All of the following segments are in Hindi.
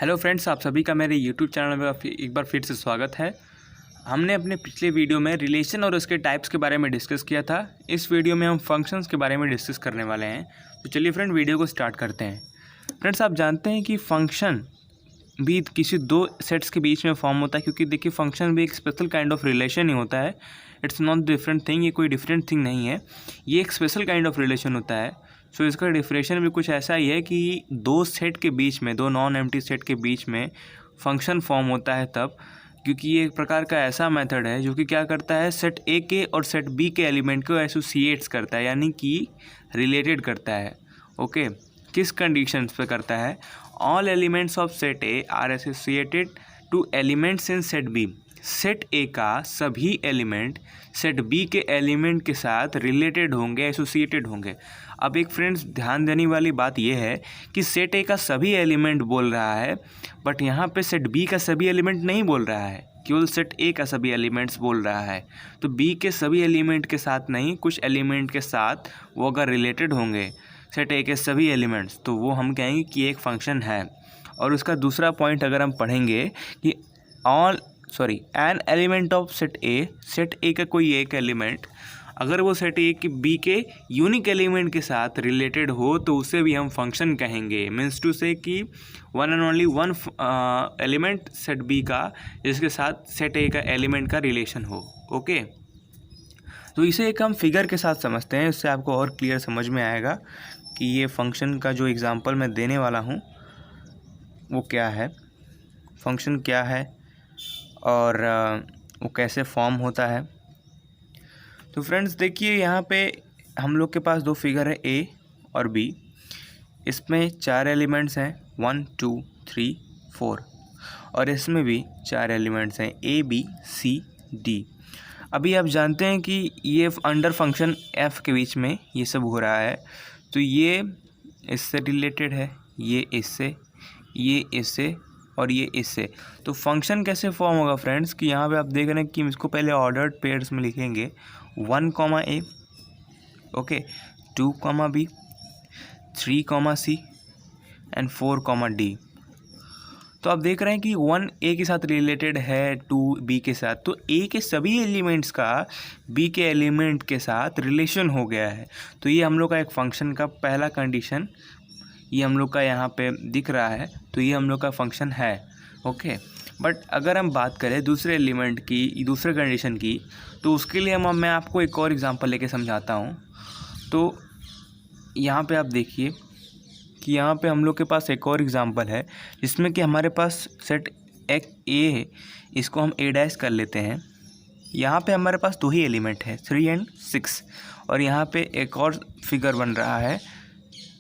हेलो फ्रेंड्स, आप सभी का मेरे यूट्यूब चैनल में एक बार फिर से स्वागत है। हमने अपने पिछले वीडियो में रिलेशन और उसके टाइप्स के बारे में डिस्कस किया था। इस वीडियो में हम फंक्शंस के बारे में डिस्कस करने वाले हैं। तो चलिए फ्रेंड, वीडियो को स्टार्ट करते हैं। फ्रेंड्स, आप जानते हैं कि फंक्शन भी किसी दो सेट्स के बीच में फॉर्म होता है, क्योंकि देखिए फंक्शन भी एक स्पेशल काइंड ऑफ रिलेशन ही होता है। इट्स नॉट डिफरेंट थिंग, ये कोई डिफरेंट थिंग नहीं है, ये एक स्पेशल काइंड ऑफ रिलेशन होता है। सो इसका डिफरेंशिएशन भी कुछ ऐसा ही है कि दो सेट के बीच में, दो नॉन एम्प्टी सेट के बीच में फंक्शन फॉर्म होता है तब, क्योंकि ये एक प्रकार का ऐसा मेथड है जो कि क्या करता है, सेट ए के और सेट बी के एलिमेंट को एसोसिएट्स करता है, यानी कि रिलेटेड करता है। ओके, किस कंडीशंस पे करता है? All elements of set A are associated to elements in set B. Set A का सभी एलिमेंट सेट बी के एलिमेंट के साथ रिलेटेड होंगे, एसोसिएटेड होंगे। अब एक फ्रेंड्स, ध्यान देने वाली बात यह है कि सेट ए का सभी एलिमेंट बोल रहा है, बट यहाँ पे सेट बी का सभी एलिमेंट नहीं बोल रहा है, केवल सेट ए का सभी एलिमेंट्स बोल रहा है। तो बी के सभी एलिमेंट के साथ नहीं, कुछ एलिमेंट के साथ वो अगर रिलेटेड होंगे सेट ए के सभी एलिमेंट्स, तो वो हम कहेंगे कि एक फंक्शन है। और उसका दूसरा पॉइंट अगर हम पढ़ेंगे कि an element of set A का कोई एक एलिमेंट अगर वो सेट ए की बी के यूनिक एलिमेंट के साथ रिलेटेड हो तो उसे भी हम फंक्शन कहेंगे। मीन्स टू से कि one and only one element set B का जिसके साथ सेट ए का एलिमेंट का रिलेशन हो। ओके, तो इसे एक हम फिगर के साथ समझते हैं, इससे आपको और क्लियर समझ में आएगा कि ये फंक्शन का जो एग्जांपल मैं देने वाला हूँ वो क्या है, फंक्शन क्या है और वो कैसे फॉर्म होता है। तो फ्रेंड्स देखिए, यहाँ पे हम लोग के पास दो फिगर है ए और बी। इसमें चार एलिमेंट्स हैं 1 2 3 4, और इसमें भी चार एलिमेंट्स हैं ए बी सी डी। अभी आप जानते हैं कि ये अंडर फंक्शन एफ के बीच में ये सब हो रहा है, तो ये इससे रिलेटेड है, ये इससे और ये इससे। तो फंक्शन कैसे फॉर्म होगा फ्रेंड्स कि यहाँ पे आप देख रहे हैं कि इसको पहले ऑर्डर्ड पेयर्स में लिखेंगे 1 A, okay, 2 B, 3 C and 4 D. तो आप देख रहे हैं कि 1 ए के साथ रिलेटेड है 2 बी के साथ, तो ए के सभी एलिमेंट्स का बी के एलिमेंट के साथ रिलेशन हो गया है। तो ये हम लोग का एक फंक्शन का पहला कंडीशन ये हम लोग का यहाँ पे दिख रहा है, तो ये हम लोग का फंक्शन है। ओके, बट अगर हम बात करें दूसरे एलिमेंट की, दूसरे कंडीशन की, तो उसके लिए मैं आपको एक और एग्जांपल लेके समझाता हूँ। तो यहाँ पे आप देखिए कि यहाँ पे हम लोग के पास एक और एग्जांपल है जिसमें कि हमारे पास सेट एक ए है, इसको हम ए डैश कर लेते हैं। यहाँ पे हमारे पास दो ही एलिमेंट है 3 और 6, और यहाँ पे एक और फिगर बन रहा है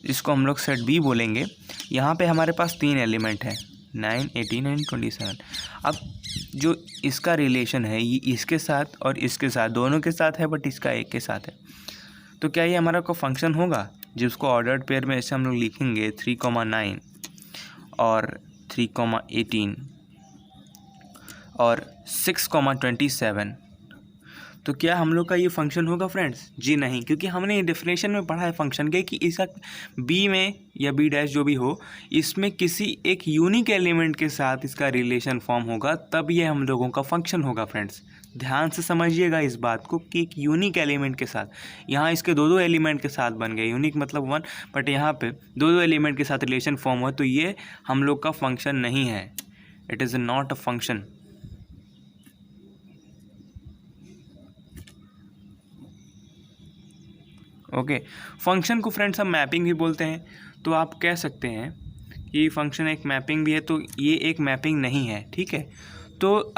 जिसको हम लोग सेट बी बोलेंगे। यहाँ पे हमारे पास 3 एलिमेंट है 9 18 एंड 27। अब जो इसका रिलेशन है ये इसके साथ और इसके साथ, दोनों के साथ है, बट इसका एक के साथ है। तो क्या ये हमारा को फंक्शन होगा जिसको ऑर्डर्ड पेयर में ऐसे हम लोग लिखेंगे 3 और 3 18 और 6 27। तो क्या हम लोग का ये फंक्शन होगा फ्रेंड्स? जी नहीं, क्योंकि हमने डेफिनेशन में पढ़ा है फंक्शन के कि इसका बी में या बी डैश जो भी हो, इसमें किसी एक यूनिक एलिमेंट के साथ इसका रिलेशन फॉर्म होगा, तब ये हम लोगों का फंक्शन होगा। फ्रेंड्स ध्यान से समझिएगा इस बात को कि एक यूनिक एलिमेंट के साथ, यहाँ इसके दो एलिमेंट के साथ बन गए, यूनिक मतलब 1, बट यहाँ पे दो एलिमेंट के साथ रिलेशन फॉर्म हुआ, तो ये हम लोग का फंक्शन नहीं है। It is not a function. Okay, function को फ्रेंड्स हम मैपिंग भी बोलते हैं। तो आप कह सकते हैं कि फंक्शन एक मैपिंग भी है, तो ये एक मैपिंग नहीं है। ठीक है, तो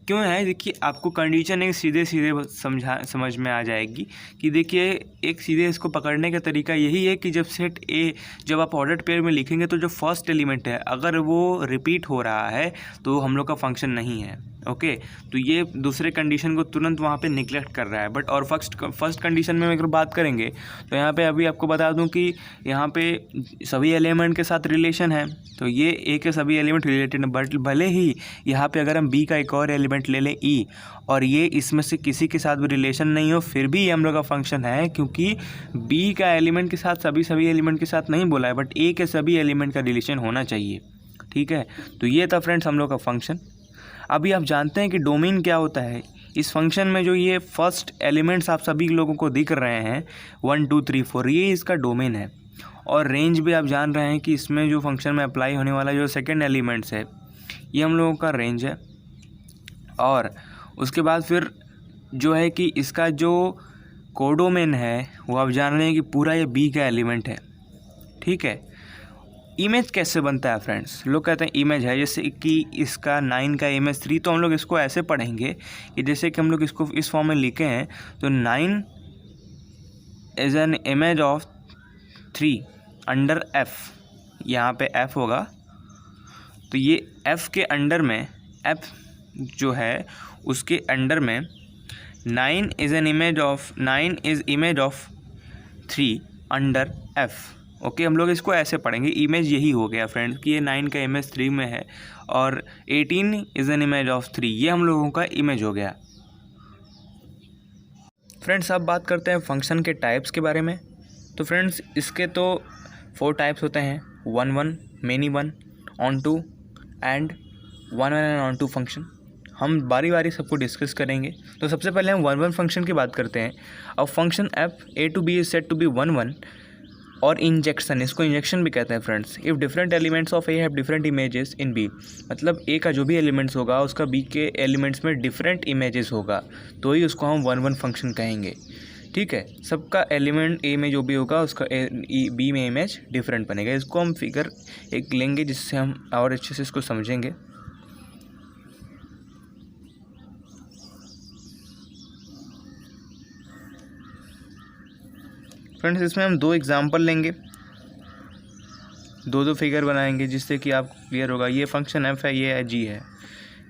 क्यों है? देखिए आपको कंडीशन एक सीधे समझ में आ जाएगी कि देखिए एक सीधे इसको पकड़ने का तरीका यही है कि जब सेट ए, जब आप ऑर्डर्ड पेयर में लिखेंगे तो जो फर्स्ट एलिमेंट है अगर वो रिपीट हो रहा है तो हम लोग का फंक्शन नहीं है। ओके, तो ये दूसरे कंडीशन को तुरंत वहाँ पे निगलेक्ट कर रहा है। बट और फर्स्ट कंडीशन में अगर बात करेंगे तो यहाँ पे अभी आपको बता दूँ कि यहाँ पे सभी एलिमेंट के साथ रिलेशन है, तो ये ए के सभी एलिमेंट रिलेटेड है। बट भले ही यहाँ पे अगर हम बी का एक और एलिमेंट ले लें ई, और ये इसमें से किसी के साथ भी रिलेशन नहीं हो, फिर भी ये हम लोग का फंक्शन है, क्योंकि बी का एलिमेंट के साथ सभी एलिमेंट के साथ नहीं बोला है, बट ए के सभी एलिमेंट का रिलेशन होना चाहिए। ठीक है, तो ये था फ्रेंड्स हम लोग का फंक्शन। अभी आप जानते हैं कि डोमेन क्या होता है। इस फंक्शन में जो ये फर्स्ट एलिमेंट्स आप सभी लोगों को दिख रहे हैं 1 2 3 4, ये इसका डोमेन है। और रेंज भी आप जान रहे हैं कि इसमें जो फंक्शन में अप्लाई होने वाला जो सेकंड एलिमेंट्स है ये हम लोगों का रेंज है। और उसके बाद फिर जो है कि इसका जो कोडोमेन है वो आप जान रहे हैं कि पूरा ये बी का एलिमेंट है, ठीक है। इमेज कैसे बनता है फ्रेंड्स, लोग कहते हैं इमेज है, जैसे कि इसका 9 का इमेज 3, तो हम लोग इसको ऐसे पढ़ेंगे कि जैसे कि हम लोग इसको इस फॉर्म में लिखे हैं, तो 9 is an image of 3 under F, यहाँ पे एफ होगा, तो ये एफ के अंडर में, एफ जो है उसके अंडर में 9 is image of 3 under F. Okay, हम लोग इसको ऐसे पढ़ेंगे, इमेज यही हो गया फ्रेंड्स कि ये 9 का इमेज 3 में है और 18 इज़ एन इमेज ऑफ 3, ये हम लोगों का इमेज हो गया। फ्रेंड्स अब बात करते हैं फंक्शन के टाइप्स के बारे में। तो फ्रेंड्स इसके तो 4 टाइप्स होते हैं, 1 1, many 1, onto and 1 1 and onto function. हम बारी बारी सबको डिस्कस करेंगे। तो सबसे पहले हम 1 1 फंक्शन की बात करते हैं। अब function F A to B is set to B 1 1 और इंजेक्शन, इसको इंजेक्शन भी कहते हैं friends. If different elements of A have different images in B, मतलब ए का जो भी एलिमेंट्स होगा उसका बी के एलिमेंट्स में डिफरेंट इमेजेस होगा, तो ही उसको हम 1 1 फंक्शन कहेंगे, ठीक है। सबका एलिमेंट ए में जो भी होगा उसका बी में इमेज डिफरेंट बनेगा। इसको हम फिगर एक लेंगे जिससे हम और अच्छे से इसको समझेंगे। फ्रेंड्स इसमें हम 2 एग्जांपल लेंगे, 2 फिगर बनाएंगे जिससे कि आपको क्लियर होगा। ये फंक्शन एफ है, ये जी है,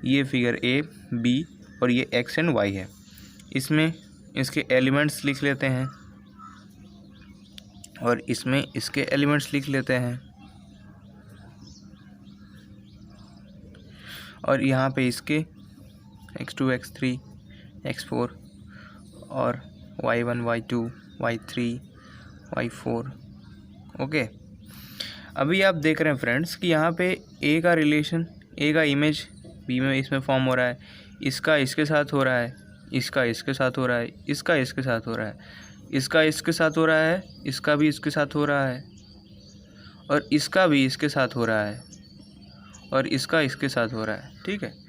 ये फिगर ए बी और ये एक्स एंड वाई है। इसमें इसके एलिमेंट्स लिख लेते हैं और इसमें इसके एलिमेंट्स लिख लेते हैं और यहाँ पे इसके x2 x3 x4 और y1 y2 y3 y4। Okay, अभी आप देख रहे हैं फ्रेंड्स कि यहाँ पे ए का रिलेशन, ए का इमेज बी में इसमें फॉर्म हो रहा है, इसका इसके साथ हो रहा है, इसका इसके साथ हो रहा है, इसका इसके साथ हो रहा है, इसका इसके साथ हो रहा है, इसका भी इसके साथ हो रहा है और इसका भी इसके साथ हो रहा है और इसका इसके साथ हो रहा है, ठीक है।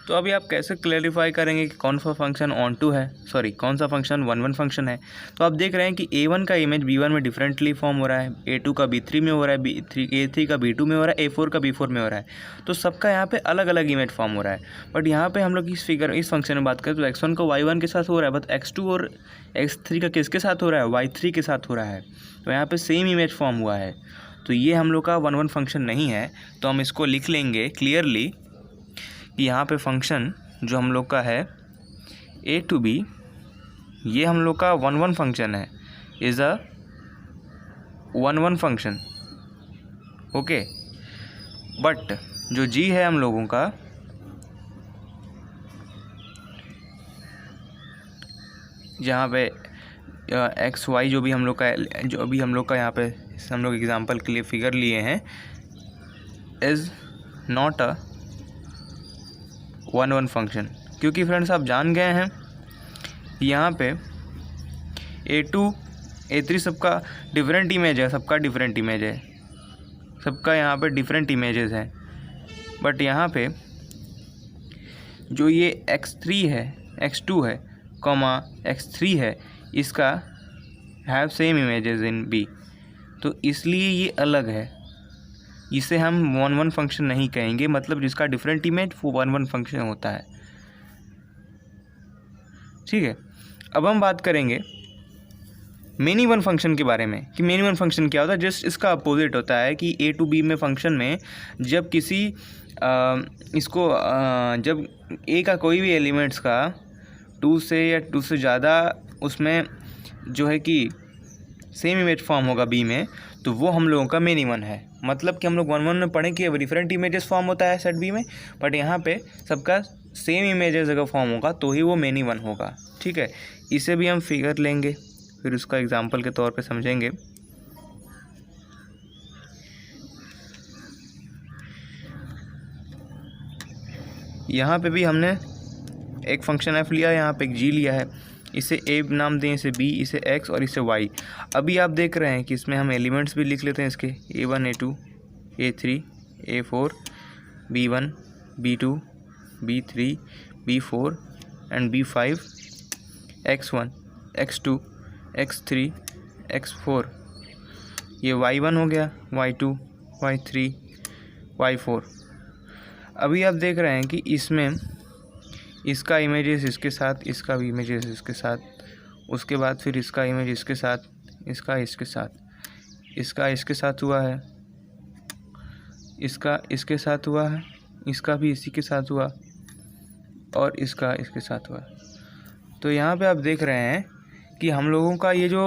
तो अभी आप कैसे क्लैरिफाई करेंगे कि कौन सा फंक्शन ऑन टू है, सॉरी कौन सा फंक्शन 1 1 फंक्शन है। तो आप देख रहे हैं कि A1 का इमेज B1 में डिफरेंटली फॉर्म हो रहा है, A2 का B3 में हो रहा है, A3 का B2 में हो रहा है, A4 का B4 में हो रहा है। तो सबका यहाँ पे अलग अलग इमेज फॉर्म हो रहा है। बट यहाँ पे हम लोग इस फंक्शन में बात करें तो x1 को y1 के साथ हो रहा है, बट x2 और x3 का किसके साथ हो रहा है, y3 के साथ हो रहा है। तो यहाँ पर सेम इमेज फॉर्म हुआ है, तो ये हम लोग का 1 1 फंक्शन नहीं है। तो हम इसको लिख लेंगे क्लियरली कि यहाँ पे फंक्शन जो हम लोग का है ए टू बी, ये हम लोग का 1 1 फंक्शन है, is a 1 1 function. Okay, but जो जी है हम लोगों का, जहाँ पे एक्स वाई जो भी हम लोग का यहाँ पे हम लोग एग्जांपल के लिए फिगर लिए हैं, इज़ नॉट अ 1 1 फंक्शन। क्योंकि फ्रेंड्स आप जान गए हैं यहाँ पे A2 A3 सबका डिफरेंट इमेज है, सबका यहाँ पे डिफरेंट इमेजेस हैं। बट यहाँ पे जो ये x3 है, x2 है, x3 है, इसका have same images in B, तो इसलिए ये अलग है। इसे हम 1 1 फंक्शन नहीं कहेंगे, मतलब जिसका डिफरेंट इमेज वो 1 1 फंक्शन होता है, ठीक है। अब हम बात करेंगे मेनी 1 फंक्शन के बारे में कि मेनी 1 फंक्शन क्या होता है। जस्ट इसका अपोजिट होता है कि ए टू बी में फंक्शन में जब किसी जब ए का कोई भी एलिमेंट्स का 2 से या 2 से ज़्यादा उसमें जो है कि सेम इमेज फॉर्म होगा बी में, तो वो हम लोगों का मेनी 1 है। मतलब कि हम लोग 1 1 में पढ़ें कि डिफरेंट इमेजेस फॉर्म होता है सेट बी में, बट यहाँ पे सबका सेम इमेजेस अगर फॉर्म होगा तो ही वो मेनी 1 होगा, ठीक है। इसे भी हम फिगर लेंगे, फिर उसका एग्जांपल के तौर पे समझेंगे। यहाँ पे भी हमने एक फंक्शन एफ लिया है, यहाँ पे एक जी लिया है, इसे ए नाम दें, इसे बी, इसे एक्स और इसे वाई। अभी आप देख रहे हैं कि इसमें हम एलिमेंट्स भी लिख लेते हैं इसके, A1 A2 A3 A4 B1 B2 B3 B4 and B5 X1 X2 X3 X4। ये Y1 हो गया, Y2 Y3 Y4। अभी आप देख रहे हैं कि इसमें इसका इमेजेस इसके साथ, इसका भी इमेजेस इसके साथ, उसके बाद फिर इसका इमेज इसके साथ, इसका इसके साथ, इसका इसके साथ हुआ है, इसका इसके साथ हुआ है, इसका भी इसी के साथ हुआ और इसका इसके साथ हुआ। तो यहाँ पे आप देख रहे हैं कि हम लोगों का ये जो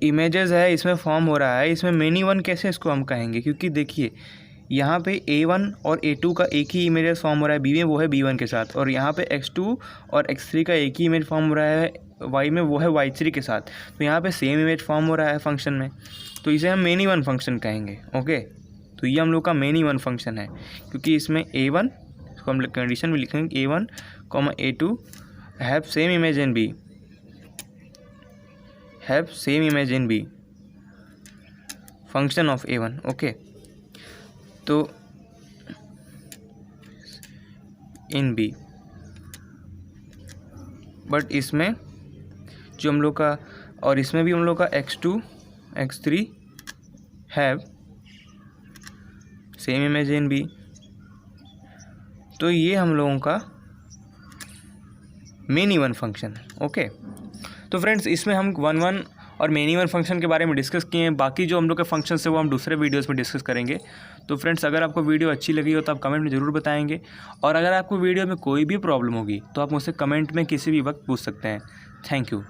इमेजेस है इसमें फॉर्म हो रहा है। इसमें मेनी वन कैसे इसको हम कहेंगे, क्योंकि देखिए यहाँ पे A1 और A2 का एक ही इमेज फॉर्म हो रहा है B में, वो है B1 के साथ, और यहाँ पे X2 और X3 का एक ही इमेज फॉर्म हो रहा है Y में, वो है Y3 के साथ। तो यहाँ पे सेम इमेज फॉर्म हो रहा है फंक्शन में, तो इसे हम मेनी वन फंक्शन कहेंगे। ओके, तो ये हम लोग का मेनी वन फंक्शन है, क्योंकि इसमें A1, इसको हम कंडीशन में लिखेंगे A1, A2 have same image in B, have same image in B, function of A1। Okay, तो इन B, बट इसमें जो हम लोग का, और इसमें भी हम लोग का X2 X3 have same image in B। तो ये हम लोगों का मेनी वन फंक्शन है। ओके, तो फ्रेंड्स इसमें हम वन और मेनी वन फंक्शन के बारे में डिस्कस किए हैं। बाकी जो हम लोग के फंक्शन है वो हम दूसरे वीडियोस में डिस्कस करेंगे। तो फ्रेंड्स अगर आपको वीडियो अच्छी लगी हो तो आप कमेंट में ज़रूर बताएंगे, और अगर आपको वीडियो में कोई भी प्रॉब्लम होगी तो आप मुझसे कमेंट में किसी भी वक्त पूछ सकते हैं। Thank you.